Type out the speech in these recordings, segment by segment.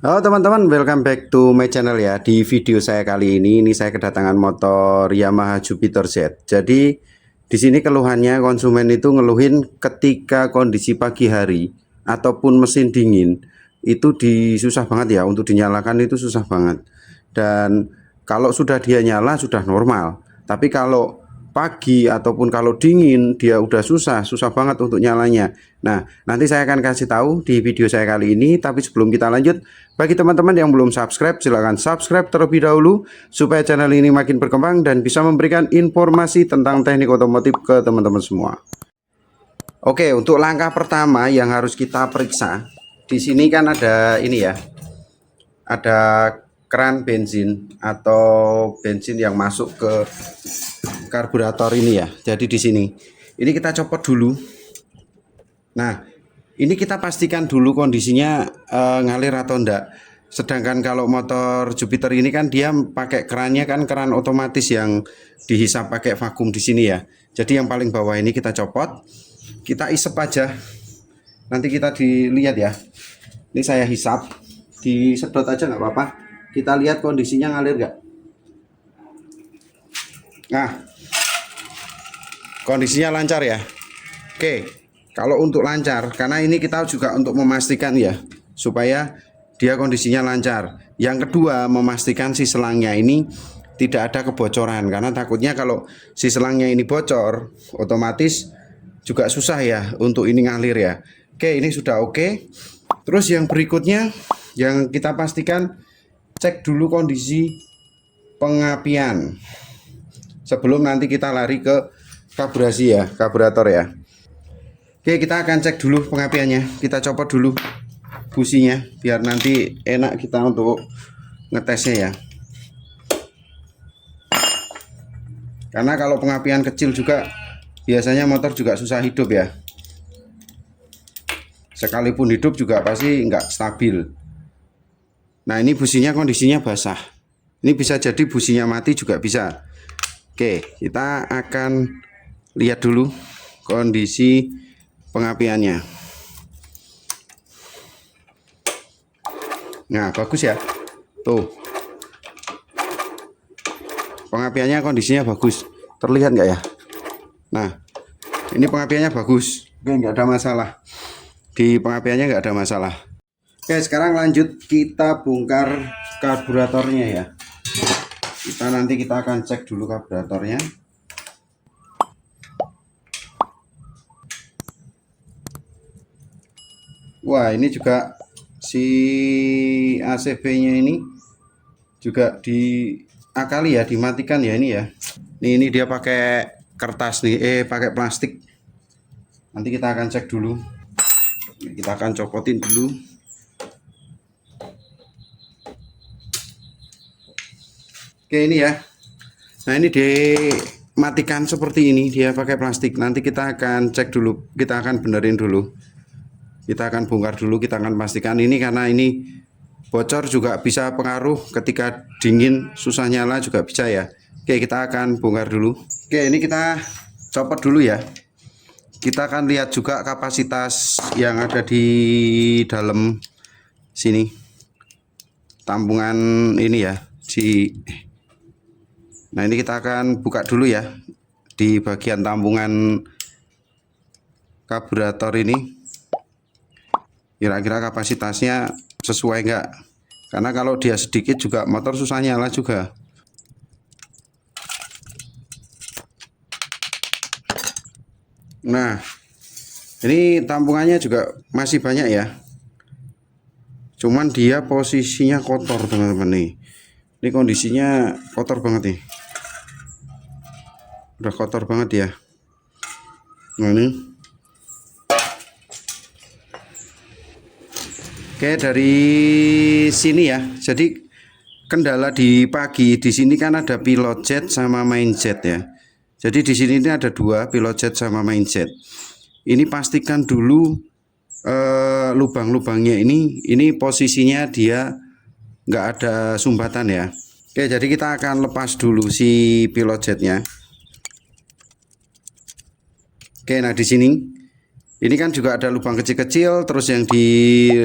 Halo teman-teman, welcome back to my channel ya. Di video saya kali ini saya kedatangan motor Yamaha Jupiter Z. Jadi di sini keluhannya konsumen itu ngeluhin ketika kondisi pagi hari ataupun mesin dingin itu susah banget ya untuk dinyalakan, itu susah banget. Dan kalau sudah dia nyala sudah normal. Tapi kalau pagi ataupun kalau dingin dia udah susah banget untuk nyalanya. Nah, nanti saya akan kasih tahu di video saya kali ini. Tapi sebelum kita lanjut, bagi teman-teman yang belum subscribe, silahkan subscribe terlebih dahulu supaya channel ini makin berkembang dan bisa memberikan informasi tentang teknik otomotif ke teman-teman semua. Oke, untuk langkah pertama yang harus kita periksa, di sini kan ada ini ya, ada keran bensin atau bensin yang masuk ke karburator ini ya. Jadi di sini ini kita copot dulu. Nah, ini kita pastikan dulu kondisinya ngalir atau enggak. Sedangkan kalau motor Jupiter ini kan dia pakai kerannya kan keran otomatis yang dihisap pakai vakum di sini ya. Jadi yang paling bawah ini kita copot, kita isep aja. Nanti kita dilihat ya. Ini saya hisap, disedot aja nggak apa-apa. Kita lihat kondisinya ngalir nggak. Nah, kondisinya lancar ya. Oke, kalau untuk lancar, karena ini kita juga untuk memastikan ya, supaya dia kondisinya lancar. Yang kedua, memastikan si selangnya ini tidak ada kebocoran, karena takutnya kalau si selangnya ini bocor, otomatis juga susah ya untuk ini ngalir ya. Oke, ini sudah oke. Terus yang berikutnya, yang kita pastikan, cek dulu kondisi pengapian sebelum nanti kita lari ke karburasi ya, karburator ya. Oke, kita akan cek dulu pengapiannya. Kita copot dulu businya biar nanti enak kita untuk ngetesnya ya. Karena kalau pengapian kecil juga biasanya motor juga susah hidup ya. Sekalipun hidup juga pasti nggak stabil. Nah, ini businya kondisinya basah. Ini bisa jadi businya mati juga bisa. Oke, kita akan lihat dulu kondisi pengapiannya. Nah, bagus ya. Tuh. Pengapiannya kondisinya bagus. Terlihat nggak ya? Nah, ini pengapiannya bagus. Oke, nggak ada masalah. Di pengapiannya nggak ada masalah. Oke, sekarang lanjut kita bongkar karburatornya ya. Nanti kita akan cek dulu karburatornya. Wah, ini juga si ACV-nya ini juga diakali ya, dimatikan ya ini ya. Ini dia pakai kertas nih, pakai plastik. Nanti kita akan cek dulu. Kita akan copotin dulu. Oke, ini ya. Nah, ini dimatikan seperti ini, dia pakai plastik. Nanti kita akan cek dulu, kita akan benerin dulu. Kita akan bongkar dulu, kita akan pastikan ini, karena ini bocor juga bisa pengaruh ketika dingin susah nyala juga bisa ya. Oke, kita akan bongkar dulu. Oke, ini kita copot dulu ya. Kita akan lihat juga kapasitas yang ada di dalam sini. Tambungan ini ya. Nah, ini kita akan buka dulu ya di bagian tambungan karburator ini. Kira-kira kapasitasnya sesuai enggak? Karena kalau dia sedikit juga motor susah nyala juga. Nah, ini tambungannya juga masih banyak ya. Cuman dia posisinya kotor teman-teman nih. Ini kondisinya kotor banget nih. Udah kotor banget ya. Nah, ini. Oke, dari sini ya. Jadi kendala di pagi di sini kan ada pilot jet sama main jet ya. Jadi di sini ini ada dua, pilot jet sama main jet. Ini pastikan dulu lubang-lubangnya ini posisinya dia nggak ada sumbatan ya. Oke, jadi kita akan lepas dulu si pilot jetnya. Oke, nah di sini Ini kan juga ada lubang kecil-kecil, terus yang di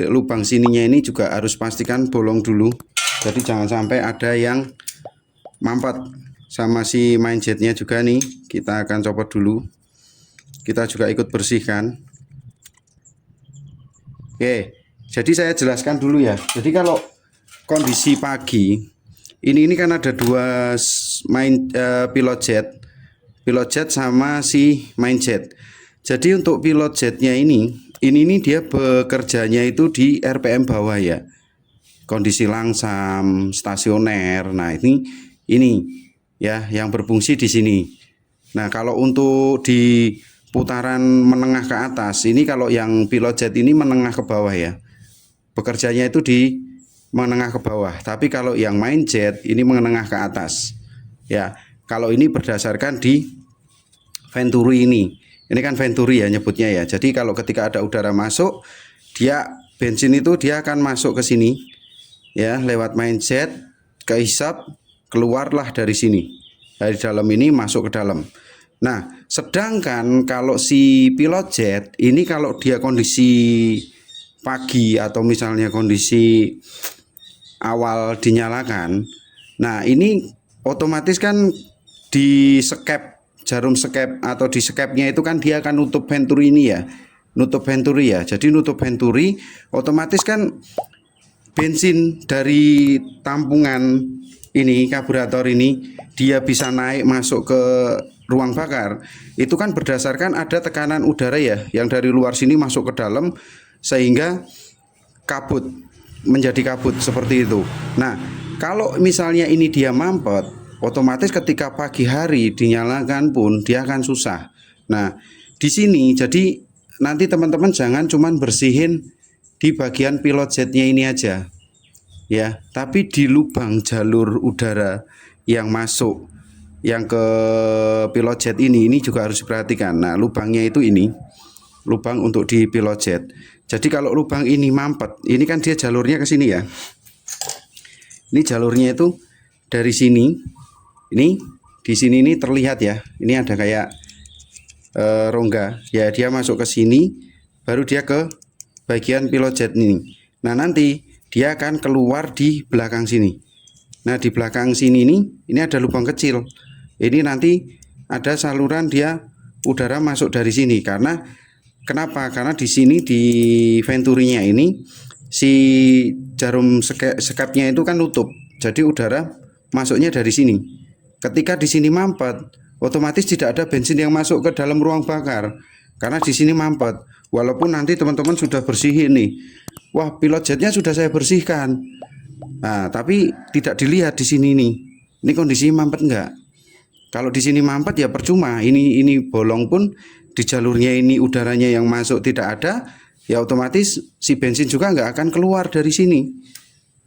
lubang sininya ini juga harus pastikan bolong dulu. Jadi jangan sampai ada yang mampet. Sama si main jetnya juga nih, kita akan copot dulu. Kita juga ikut bersihkan. Oke, jadi saya jelaskan dulu ya. Jadi kalau kondisi pagi, ini kan ada dua pilot jet sama si main jet. Jadi untuk pilot jetnya ini dia bekerjanya itu di RPM bawah ya. Kondisi langsam, stasioner. Nah, ini ya yang berfungsi di sini. Nah, kalau untuk di putaran menengah ke atas, ini kalau yang pilot jet ini menengah ke bawah ya. Bekerjanya itu di menengah ke bawah. Tapi kalau yang main jet ini menengah ke atas. Ya, kalau ini berdasarkan di Venturi ini. Ini kan Venturi ya nyebutnya ya. Jadi kalau ketika ada udara masuk, dia bensin itu dia akan masuk ke sini. Ya, lewat main jet, kehisap, keluarlah dari sini. Dari dalam ini masuk ke dalam. Nah, sedangkan kalau si pilot jet ini kalau dia kondisi pagi atau misalnya kondisi awal dinyalakan, nah ini otomatis kan di skep jarum skep atau di skepnya itu kan dia akan nutup venturi ini ya, nutup venturi ya. Jadi nutup venturi otomatis kan bensin dari tampungan ini karburator ini dia bisa naik masuk ke ruang bakar. Itu kan berdasarkan ada tekanan udara ya yang dari luar sini masuk ke dalam sehingga kabut menjadi kabut seperti itu. Nah, kalau misalnya ini dia mampet, otomatis ketika pagi hari dinyalakan pun dia akan susah. Nah, di sini jadi nanti teman-teman jangan cuman bersihin di bagian pilot jetnya ini aja. Ya, tapi di lubang jalur udara yang masuk yang ke pilot jet ini juga harus diperhatikan. Nah, lubangnya itu ini lubang untuk di pilot jet. Jadi kalau lubang ini mampet, ini kan dia jalurnya ke sini ya. Ini jalurnya itu dari sini. Ini di sini ini terlihat ya. Ini ada kayak rongga. Ya, dia masuk ke sini, baru dia ke bagian pilot jet ini. Nah, nanti dia akan keluar di belakang sini. Nah, di belakang sini ini ada lubang kecil. Ini nanti ada saluran dia udara masuk dari sini. Karena kenapa? Karena di sini di venturinya ini si jarum sekapnya itu kan nutup. Jadi udara masuknya dari sini. Ketika di sini mampet, otomatis tidak ada bensin yang masuk ke dalam ruang bakar. Karena di sini mampet. Walaupun nanti teman-teman sudah bersihin nih. Wah, pilot jetnya sudah saya bersihkan. Nah, tapi tidak dilihat di sini nih. Ini kondisi mampet enggak? Kalau di sini mampet ya percuma. Ini bolong pun di jalurnya ini udaranya yang masuk tidak ada, ya otomatis si bensin juga enggak akan keluar dari sini.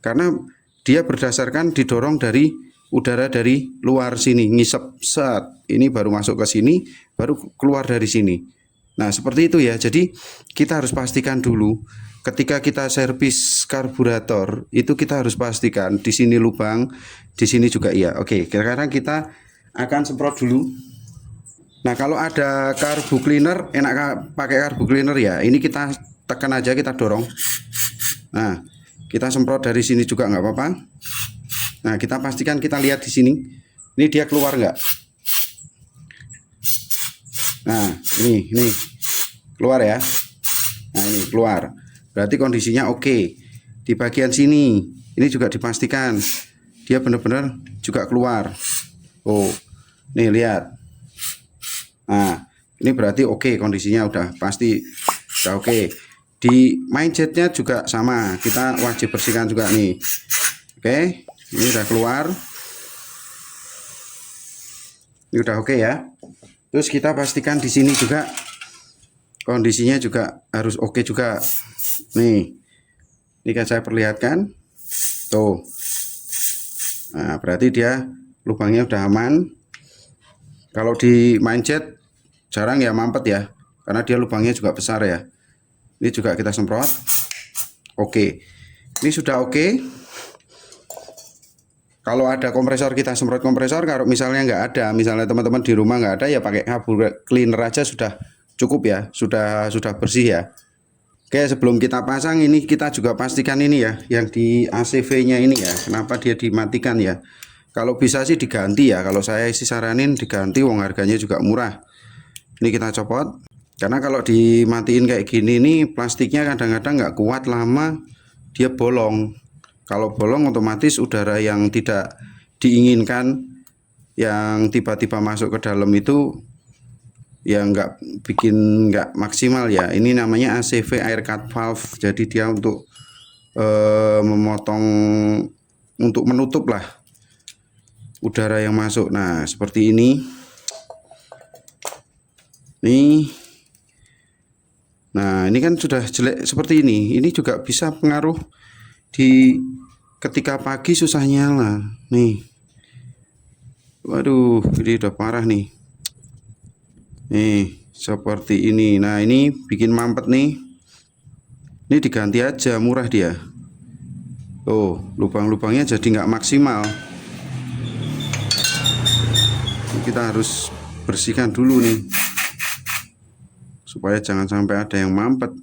Karena dia berdasarkan didorong dari udara dari luar sini, ngisep set. Ini baru masuk ke sini, baru keluar dari sini. Nah, seperti itu ya. Jadi kita harus pastikan dulu ketika kita servis karburator itu kita harus pastikan di sini lubang, di sini juga iya. Oke, sekarang kita akan semprot dulu. Nah, kalau ada karbu cleaner, enak pakai karbu cleaner ya. Ini kita tekan aja, kita dorong. Nah, kita semprot dari sini juga nggak apa-apa. Nah, kita pastikan kita lihat di sini. Ini dia keluar nggak? Nah, ini keluar ya. Nah, ini keluar. Berarti kondisinya oke. Di bagian sini, ini juga dipastikan dia benar-benar juga keluar. Oh, nih lihat. Nah, ini berarti oke, kondisinya udah pasti udah oke. Di main jetnya juga sama, kita wajib bersihkan juga nih. Oke, ini udah keluar. Ini udah oke ya. Terus kita pastikan di sini juga kondisinya juga harus oke juga. Nih, ini kan saya perlihatkan. Tuh. Nah, berarti dia lubangnya udah aman. Kalau di main jet jarang ya mampet ya, karena dia lubangnya juga besar ya. Ini juga kita semprot. Oke, ini sudah oke. Kalau ada kompresor kita semprot kompresor. Kalau misalnya nggak ada, misalnya teman-teman di rumah nggak ada ya pakai karbu cleaner aja sudah cukup ya, sudah bersih ya. Oke, sebelum kita pasang ini kita juga pastikan ini ya, yang di ACV-nya ini ya, kenapa dia dimatikan ya. Kalau bisa sih diganti ya, kalau saya sih saranin diganti, wong harganya juga murah. Ini kita copot, karena kalau dimatiin kayak gini nih plastiknya kadang-kadang nggak kuat, lama dia bolong. Kalau bolong otomatis udara yang tidak diinginkan yang tiba-tiba masuk ke dalam itu ya nggak maksimal ya. Ini namanya ACV air cut valve, jadi dia untuk memotong, untuk menutup lah udara yang masuk. Nah seperti ini nih. Nah ini kan sudah jelek seperti ini juga bisa pengaruh di ketika pagi susah nyala nih. Waduh, ini udah parah nih. Nih seperti ini. Nah ini bikin mampet nih. Ini diganti aja, murah dia. Oh, lubang-lubangnya jadi nggak maksimal. Ini kita harus bersihkan dulu nih, supaya jangan sampai ada yang mampet.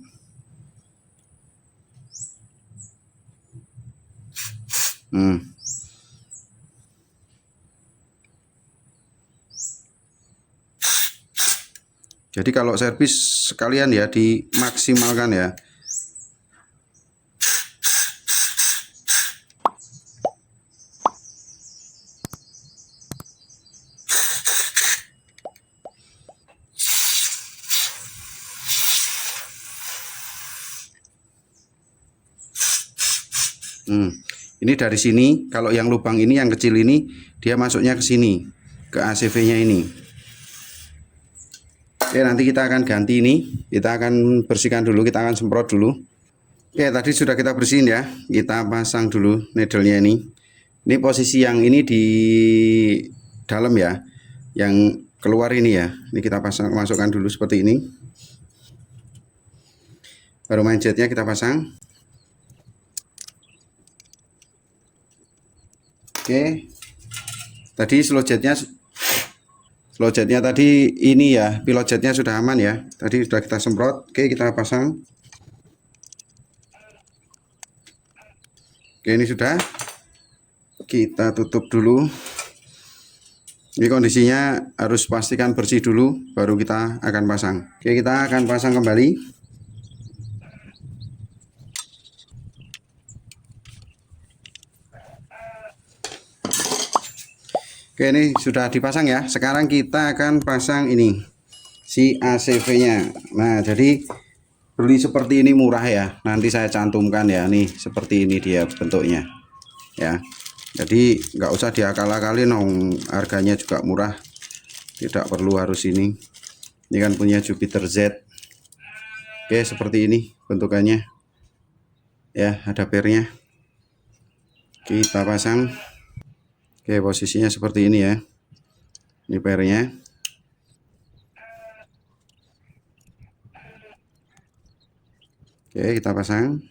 Jadi kalau servis sekalian ya dimaksimalkan ya. Ini dari sini, kalau yang lubang ini yang kecil ini dia masuknya ke sini, ke ACV-nya ini. Oke, nanti kita akan ganti ini, kita akan bersihkan dulu, kita akan semprot dulu. Oke, tadi sudah kita bersihin ya, kita pasang dulu needle-nya ini. Ini posisi yang ini di dalam ya, yang keluar ini ya. Ini kita masukkan dulu seperti ini. Baru main jetnya kita pasang. Oke, tadi slow jetnya tadi ini ya, pilot jetnya sudah aman ya, tadi sudah kita semprot. Oke, kita pasang. Oke, ini sudah, kita tutup dulu. Ini kondisinya harus pastikan bersih dulu, baru kita akan pasang. Oke, kita akan pasang kembali. Oke, ini sudah dipasang ya. Sekarang kita akan pasang ini, si ACV-nya. Nah, jadi beli seperti ini murah ya. Nanti saya cantumkan ya. Nih, seperti ini dia bentuknya. Ya. Jadi nggak usah diakal-akalin, harganya juga murah. Tidak perlu harus ini. Ini kan punya Jupiter Z. Oke, seperti ini bentukannya. Ya, ada pernya. Kita pasang. Oke, posisinya seperti ini ya. Ini pernya. Oke, kita pasang.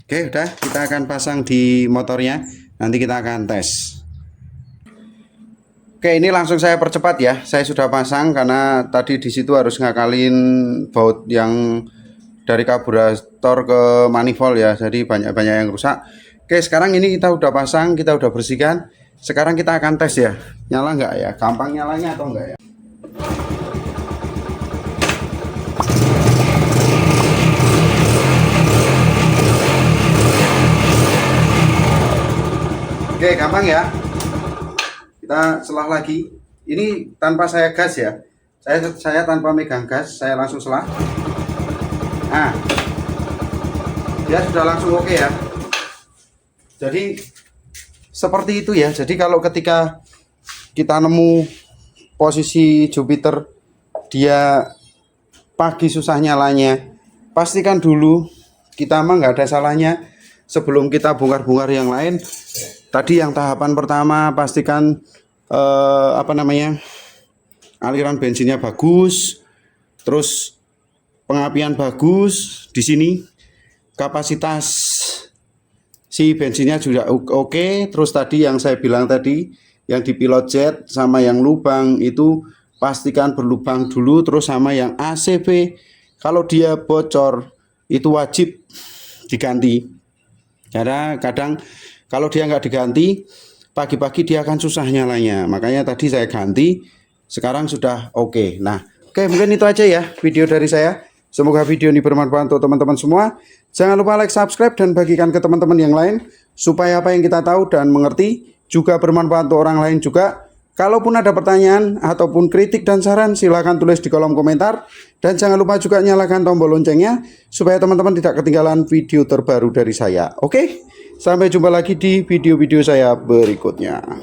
Oke, udah, kita akan pasang di motornya. Nanti kita akan tes. Oke, ini langsung saya percepat ya. Saya sudah pasang karena tadi di situ harus ngakalin baut yang dari karburator ke manifold ya, jadi banyak yang rusak. Oke, sekarang ini kita udah pasang, kita udah bersihkan. Sekarang kita akan tes ya, nyala nggak ya, gampang nyalanya atau enggak ya. Oke, gampang ya. Kita selah lagi. Ini tanpa saya gas ya, saya tanpa megang gas, saya langsung selah. Nah, dia sudah langsung oke ya. Jadi seperti itu ya. Jadi kalau ketika kita nemu posisi Jupiter dia pagi susah nyalanya, pastikan dulu, kita mah nggak ada salahnya sebelum kita bongkar-bongkar yang lain. Tadi yang tahapan pertama pastikan aliran bensinnya bagus, terus pengapian bagus. Di sini kapasitas si bensinnya juga oke. Terus tadi yang saya bilang tadi, yang di pilot jet sama yang lubang itu pastikan berlubang dulu. Terus sama yang ACV kalau dia bocor itu wajib diganti, karena kadang kalau dia nggak diganti pagi-pagi dia akan susah nyalanya. Makanya tadi saya ganti, sekarang sudah oke. Nah, oke, mungkin itu aja ya video dari saya. Semoga video ini bermanfaat untuk teman-teman semua. Jangan lupa like, subscribe, dan bagikan ke teman-teman yang lain, supaya apa yang kita tahu dan mengerti juga bermanfaat untuk orang lain juga. Kalaupun ada pertanyaan ataupun kritik dan saran, silahkan tulis di kolom komentar. Dan jangan lupa juga nyalakan tombol loncengnya, supaya teman-teman tidak ketinggalan video terbaru dari saya. Oke, sampai jumpa lagi di video-video saya berikutnya.